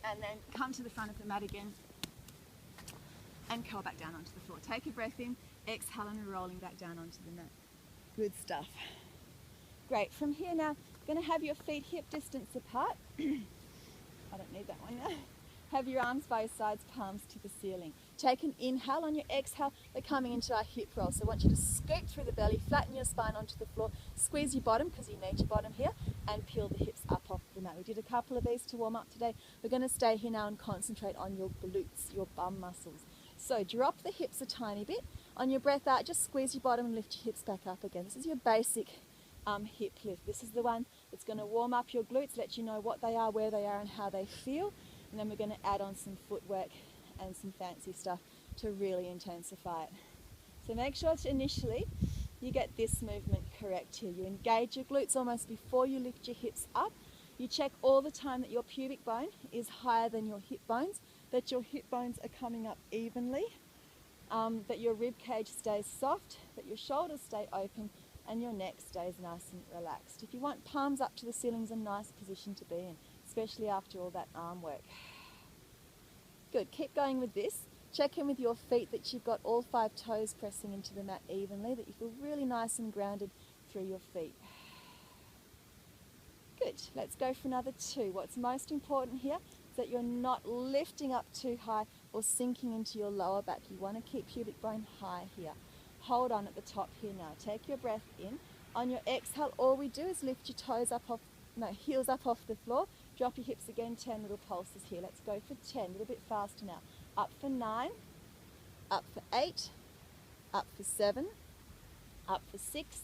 and then come to the front of the mat again and curl back down onto the floor. Take a breath in, exhale, and rolling back down onto the mat. Good stuff. Great. From here now, going to have your feet hip distance apart. I don't need that one now. Have your arms by your sides, palms to the ceiling. Take an inhale. On your exhale, we're coming into our hip roll. So I want you to scoop through the belly, flatten your spine onto the floor, squeeze your bottom because you need your bottom here, and peel the hips up off the mat. We did a couple of these to warm up today. We're going to stay here now and concentrate on your glutes, your bum muscles. So drop the hips a tiny bit. On your breath out, just squeeze your bottom and lift your hips back up again. This is your basic hip lift. This is the one that's going to warm up your glutes, let you know what they are, where they are, and how they feel. And then we're going to add on some footwork and some fancy stuff to really intensify it. So make sure to initially you get this movement correct here. You engage your glutes almost before you lift your hips up. You check all the time that your pubic bone is higher than your hip bones, that your hip bones are coming up evenly, that your rib cage stays soft, that your shoulders stay open, and your neck stays nice and relaxed. If you want, palms up to the ceiling is a nice position to be in, especially after all that arm work. Good, keep going with this. Check in with your feet that you've got all 5 toes pressing into the mat evenly, that you feel really nice and grounded through your feet. Good, let's go for another 2. What's most important here is that you're not lifting up too high or sinking into your lower back. You want to keep pubic bone high here. Hold on at the top here now. Take your breath in. On your exhale, all we do is lift your toes up off, heels up off the floor. Drop your hips again, 10 little pulses here. Let's go for 10, a little bit faster now. Up for 9, up for 8, up for 7, up for 6,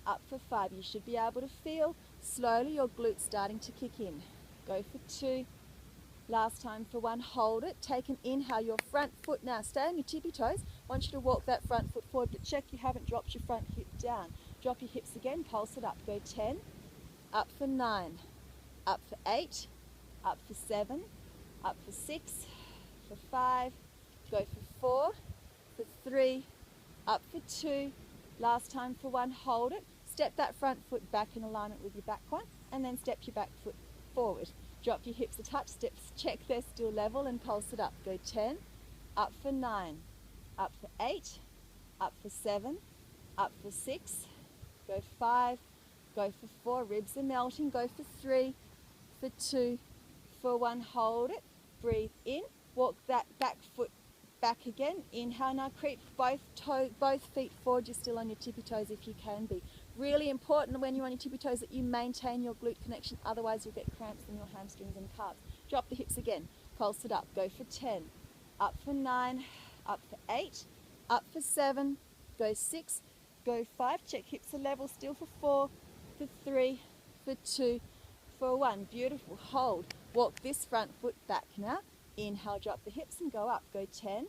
up for 5. You should be able to feel slowly your glutes starting to kick in. Go for 2. Last time for 1, hold it. Take an inhale, your front foot now. Stay on your tippy toes. I want you to walk that front foot forward, but check you haven't dropped your front hip down. Drop your hips again, pulse it up. Go 10, up for 9, up for 8, up for 7, up for 6, for 5, go for 4, for 3, up for 2. Last time for 1, hold it. Step that front foot back in alignment with your back one, and then step your back foot forward. Drop your hips a touch, steps, check they're still level, and pulse it up. Go 10, up for 9, up for 8, up for 7, up for 6, go 5, go for 4, ribs are melting, go for 3, for 2, for 1, hold it, breathe in, walk that back foot back again, inhale, now creep both feet forward. You're still on your tippy toes if you can be. Really important when you're on your tippy toes that you maintain your glute connection, otherwise you'll get cramps in your hamstrings and calves. Drop the hips again, pulse it up, go for 10, up for 9, up for 8, up for 7, go 6, go 5, check hips are level, still for 4, for 3, for 2, for 1, beautiful, hold, walk this front foot back now, inhale, drop the hips and go up, go 10,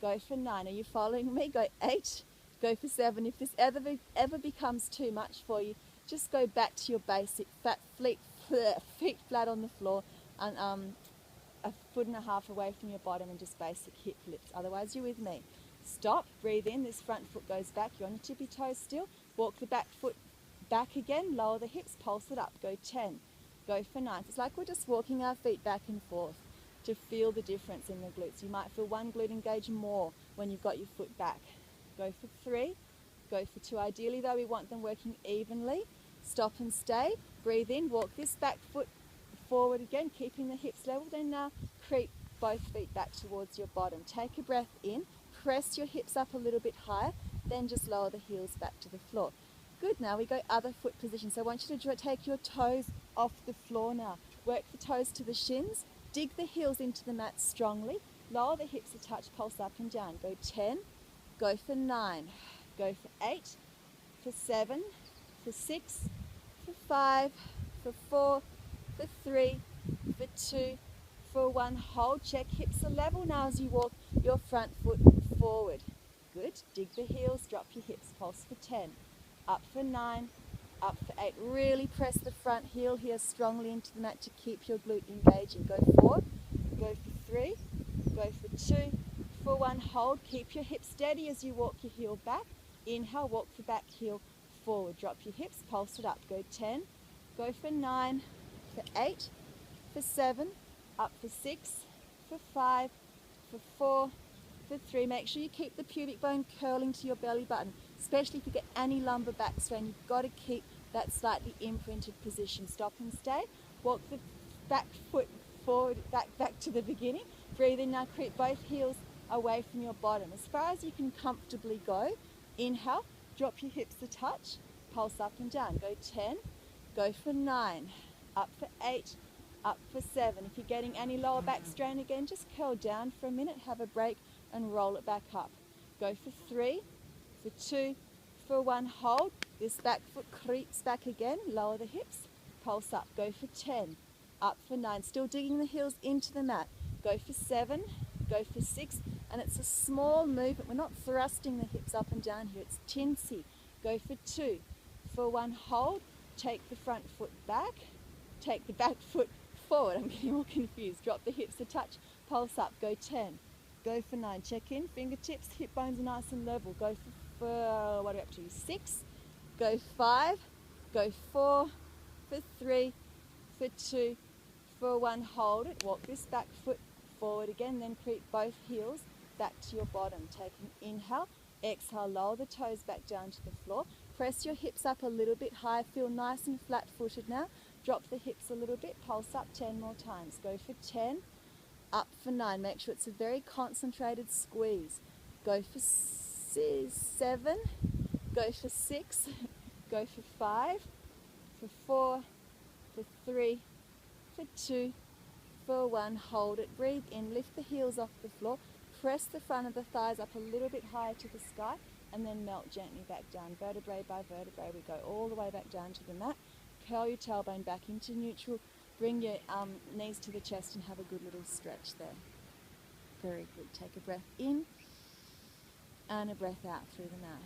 go for 9, are you following me? Go 8, go for 7. If this ever becomes too much for you, just go back to your basic feet flat on the floor and 1.5 foot away from your bottom, and just basic hip lifts. Otherwise you're with me. Stop, breathe in, this front foot goes back, you're on your tippy toes still, walk the back foot back again, lower the hips, pulse it up, go 10, go for 9. It's like we're just walking our feet back and forth to feel the difference in the glutes. You might feel one glute engage more when you've got your foot back. Go for 3, go for 2. Ideally though, we want them working evenly. Stop and stay, breathe in, walk this back foot forward again, keeping the hips level. Then now creep both feet back towards your bottom. Take a breath in, press your hips up a little bit higher, then just lower the heels back to the floor. Good, now we go other foot position. So I want you to take your toes off the floor now. Work the toes to the shins, dig the heels into the mat strongly, lower the hips a touch, pulse up and down. Go 10, go for 9, go for 8, for 7, for 6, for 5, for 4, for 3, for 2, for 1. Hold, check hips are level now as you walk your front foot forward. Good, dig the heels, drop your hips, pulse for 10, up for 9, up for 8. Really press the front heel here strongly into the mat to keep your glute engaging. Go 4, go for 3, go for 2, for 1, hold, keep your hips steady as you walk your heel back. Inhale, walk the back heel forward, drop your hips, pulse it up. Go 10, go for 9, for 8, for 7, up for 6, for 5, for 4, for 3. Make sure you keep the pubic bone curling to your belly button, especially if you get any lumbar back strain. You've got to keep that slightly imprinted position. Stop and stay. Walk the back foot forward, back to the beginning. Breathe in now, creep both heels away from your bottom. As far as you can comfortably go. Inhale, drop your hips a touch, pulse up and down. Go 10, go for 9, up for 8, up for 7. If you're getting any lower back strain again, just curl down for a minute, have a break and roll it back up. Go for 3, for 2, for 1, hold. This back foot creeps back again, lower the hips, pulse up. Go for 10, up for 9, still digging the heels into the mat. Go for 7, go for 6, and it's a small movement. We're not thrusting the hips up and down here, it's tinsy. Go for 2, for 1, hold. Take the front foot back, take the back foot forward. I'm getting all confused. Drop the hips a touch, pulse up. Go 10, go for 9. Check in, fingertips, hip bones are nice and level. Go for what are we up to? 6, go 5, go 4, for 3, for 2, for 1, hold it. Walk this back foot forward again, then creep both heels back to your bottom. Take an inhale, exhale, lower the toes back down to the floor. Press your hips up a little bit higher, feel nice and flat-footed now. Drop the hips a little bit, pulse up 10 more times. Go for 10, up for 9. Make sure it's a very concentrated squeeze. Go for 7, go for 6, go for 5, for 4, for 3, for 2, for 1, hold it. Breathe in, lift the heels off the floor, press the front of the thighs up a little bit higher to the sky, and then melt gently back down. Vertebrae by vertebrae, we go all the way back down to the mat. Curl your tailbone back into neutral, bring your knees to the chest and have a good little stretch there. Very good. Take a breath in and a breath out through the mouth.